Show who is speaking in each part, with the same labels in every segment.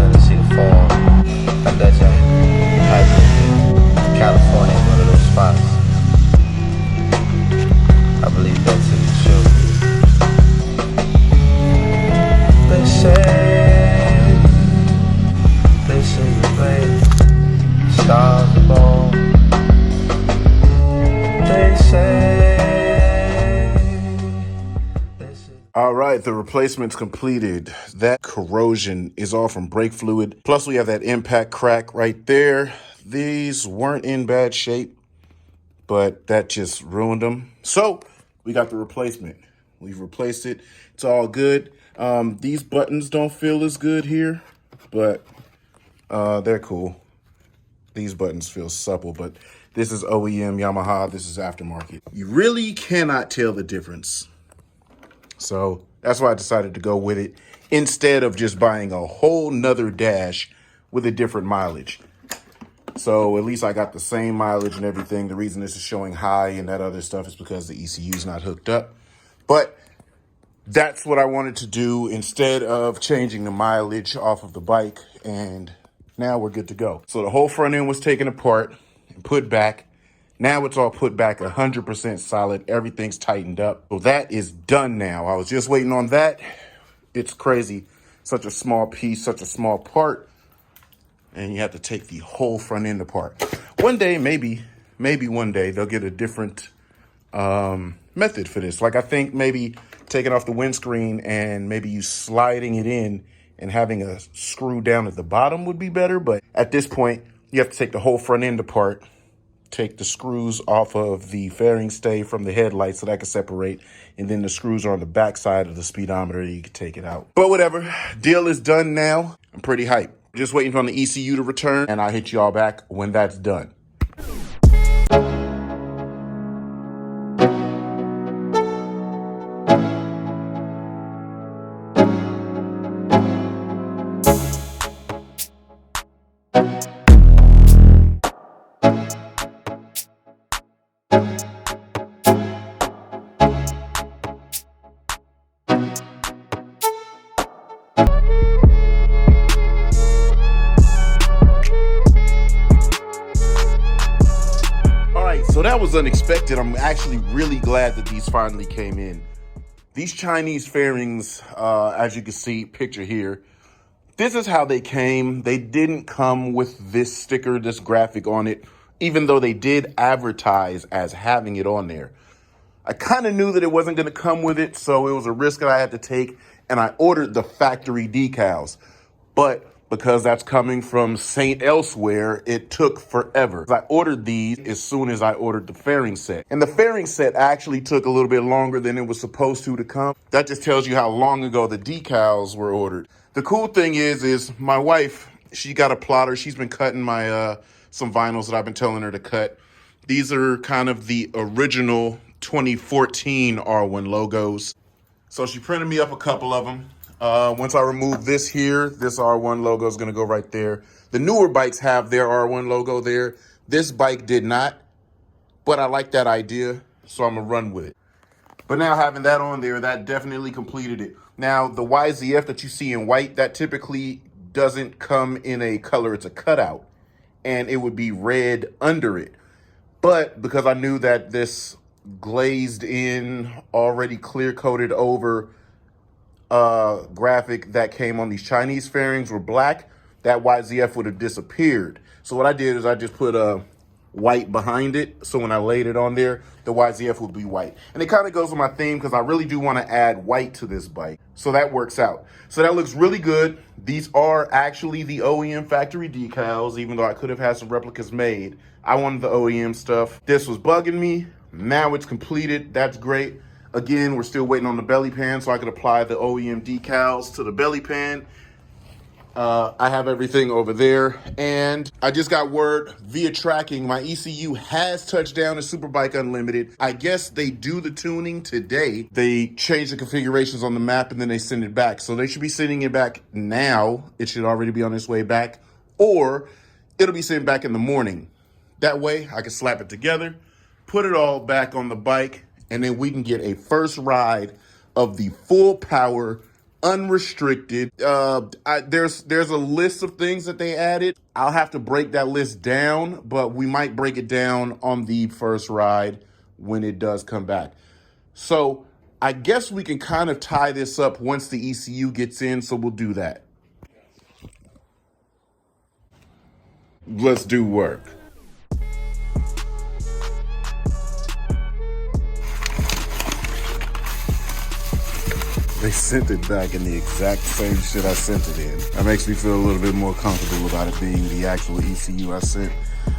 Speaker 1: excited to see the fall. I bet you California is one of those spots. I believe that to be true. They say this is the place stars are born. They say this is.
Speaker 2: All right, the replacement's completed. That corrosion is all from brake fluid. Plus, we have that impact crack right there. These weren't in bad shape, but that just ruined them. So we got the replacement. We've replaced it. It's all good. These buttons don't feel as good here, but they're cool. These buttons feel supple, but this is OEM Yamaha. This is aftermarket. You really cannot tell the difference. So that's why I decided to go with it instead of just buying a whole nother dash with a different mileage. So at least I got the same mileage and everything. The reason this is showing high and that other stuff is because the ECU is not hooked up. But that's what I wanted to do instead of changing the mileage off of the bike. And now we're good to go. So the whole front end was taken apart and put back. Now it's all put back 100% solid. Everything's tightened up. So that is done now. I was just waiting on that. It's crazy. Such a small piece, such a small part. And you have to take the whole front end apart. One day, maybe one day, they'll get a different method for this. Like I think maybe taking off the windscreen and maybe you sliding it in and having a screw down at the bottom would be better. But at this point, you have to take the whole front end apart. Take the screws off of the fairing stay from the headlights so that can separate. And then the screws are on the back side of the speedometer. You can take it out. But whatever, deal is done now. I'm pretty hyped. Just waiting for the ECU to return, and I'll hit y'all back when that's done. So that was unexpected. I'm actually really glad that these finally came in. These Chinese fairings, as you can see, picture here, this is how they came. They didn't come with this sticker, this graphic on it, even though they did advertise as having it on there. I kind of knew that it wasn't going to come with it, so it was a risk that I had to take, and I ordered the factory decals. But because that's coming from St. Elsewhere, it took forever. I ordered these as soon as I ordered the fairing set. And the fairing set actually took a little bit longer than it was supposed to come. That just tells you how long ago the decals were ordered. The cool thing is my wife, she got a plotter. She's been cutting my some vinyls that I've been telling her to cut. These are kind of the original 2014 R1 logos. So she printed me up a couple of them. Once I remove this here, this R1 logo is going to go right there. The newer bikes have their R1 logo there. This bike did not, but I like that idea, so I'm going to run with it. But now having that on there, that definitely completed it. Now, the YZF that you see in white, that typically doesn't come in a color. It's a cutout, and it would be red under it. But because I knew that this glazed in, already clear coated over graphic that came on these Chinese fairings were black, that YZF would have disappeared. So what I did is I just put a white behind it. So when I laid it on there, the YZF would be white. And it kind of goes with my theme because I really do want to add white to this bike. So that works out. So that looks really good. These are actually the OEM factory decals, even though I could have had some replicas made. I wanted the OEM stuff. This was bugging me. Now it's completed. That's great. Again, we're still waiting on the belly pan so I could apply the OEM decals to the belly pan. I have everything over there. And I just got word via tracking, my ECU has touched down to Superbike Unlimited. I guess they do the tuning today. They change the configurations on the map and then they send it back. So they should be sending it back now. It should already be on its way back. Or it'll be sent back in the morning. That way I can slap it together, put it all back on the bike, and then we can get a first ride of the full power unrestricted. There's a list of things that they added. I'll have to break that list down, but we might break it down on the first ride when it does come back. So I guess we can kind of tie this up once the ECU gets in, so we'll do that. Let's do work. They sent it back in the exact same shit I sent it in. That makes me feel a little bit more comfortable about it being the actual ECU I sent.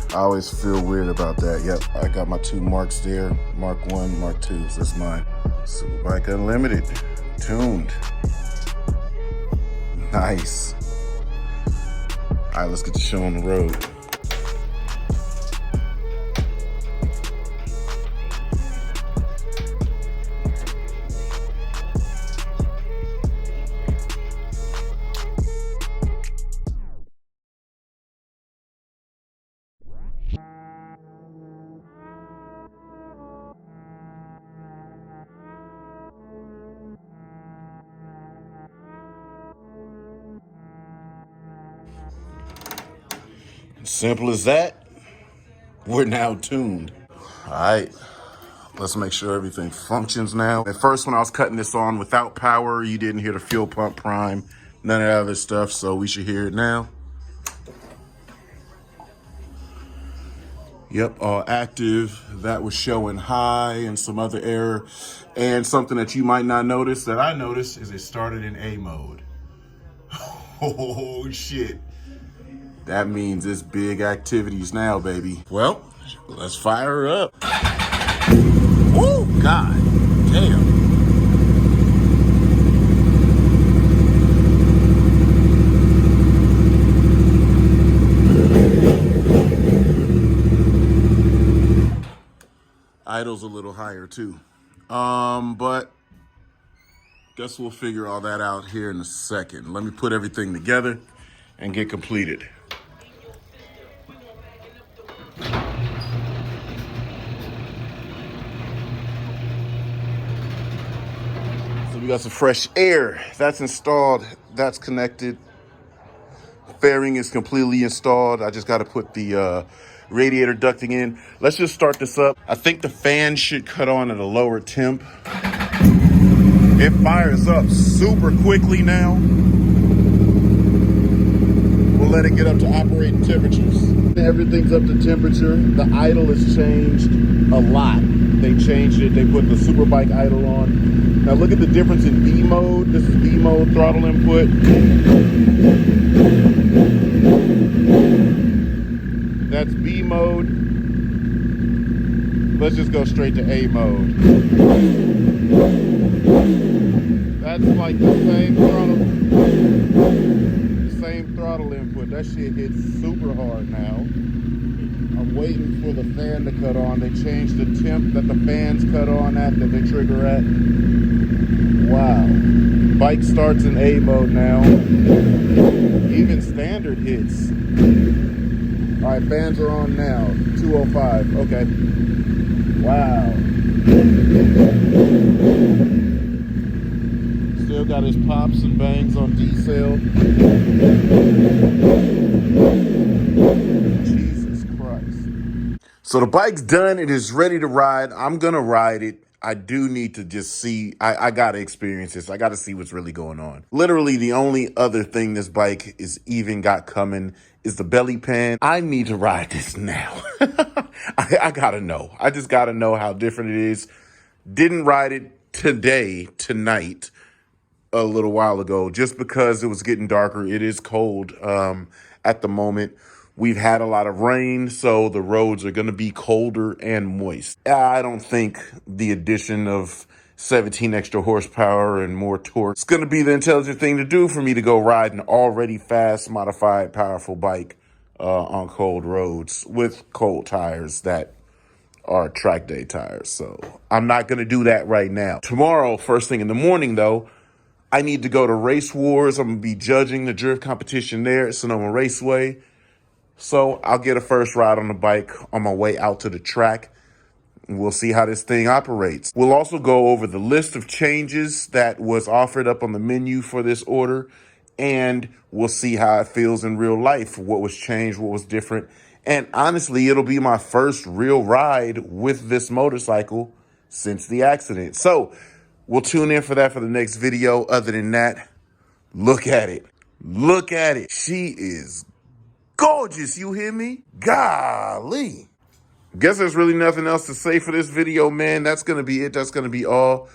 Speaker 2: I always feel weird about that. Yep, I got my 2 marks there. Mark 1, Mark 2. So that's mine. Superbike Unlimited. Tuned. Nice. All right, let's get the show on the road. Simple as that. We're now tuned. All right. Let's make sure everything functions now. At first, when I was cutting this on without power, you didn't hear the fuel pump prime, none of that other stuff, so we should hear it now. Yep, all active. That was showing high and some other error. And something that you might not notice that I noticed is it started in A mode. Oh, shit. That means it's big activities now, baby. Well, let's fire her up. Oh, God damn. Idle's a little higher too. But guess we'll figure all that out here in a second. Let me put everything together and get completed. So we got some fresh air. That's installed. That's connected. Fairing is completely installed. I just got to put the radiator ducting in. Let's just start this up. I think the fan should cut on at a lower temp. It fires up super quickly now. We'll let it get up to operating temperatures. Everything's up to temperature. The idle has changed a lot. They changed it. They put the Superbike idle on. Now look at the difference in B mode. This is B mode throttle input. That's B mode. Let's just go straight to A mode. That's like the same throttle input. That shit hits super hard now. I'm waiting for the fan to cut on. They changed the temp that the fans cut on at, that they trigger at. Wow. Bike starts in A mode now. Even standard hits. All right, fans are on now. 205. Okay. Wow. Still got his pops and bangs on decel. Jesus Christ. So the bike's done. It is ready to ride. I'm going to ride it. I do need to just see. I got to experience this. I got to see what's really going on. Literally, the only other thing this bike is even got coming is the belly pan. I need to ride this now. I got to know. I just got to know how different it is. Didn't ride it tonight, a little while ago, just because it was getting darker. It is cold at the moment. We've had a lot of rain, so the roads are going to be colder and moist. I don't think the addition of 17 extra horsepower and more torque is going to be the intelligent thing to do for me to go ride an already fast, modified, powerful bike on cold roads with cold tires that are track day tires. So I'm not going to do that right now. Tomorrow, first thing in the morning, though, I need to go to Race Wars. I'm going to be judging the drift competition there at Sonoma Raceway. So I'll get a first ride on the bike on my way out to the track. and we'll see how this thing operates. We'll also go over the list of changes that was offered up on the menu for this order, and we'll see how it feels in real life, what was changed, what was different. And honestly, it'll be my first real ride with this motorcycle since the accident. So we'll tune in for that for the next video. Other than that, look at it. Look at it. She is gorgeous, you hear me? Golly. Guess there's really nothing else to say for this video, man. That's going to be it. That's going to be all.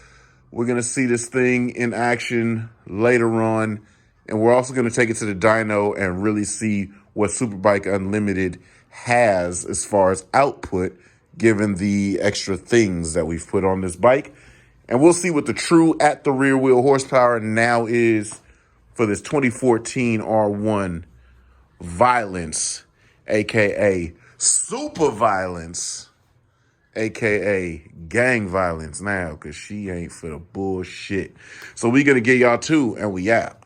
Speaker 2: We're going to see this thing in action later on. And we're also going to take it to the dyno and really see what Superbike Unlimited has as far as output, given the extra things that we've put on this bike. And we'll see what the true at the rear wheel horsepower now is for this 2014 R1 Violence, aka Super Violence, aka Gang Violence now, because she ain't for the bullshit. So we gonna get y'all too, and we out.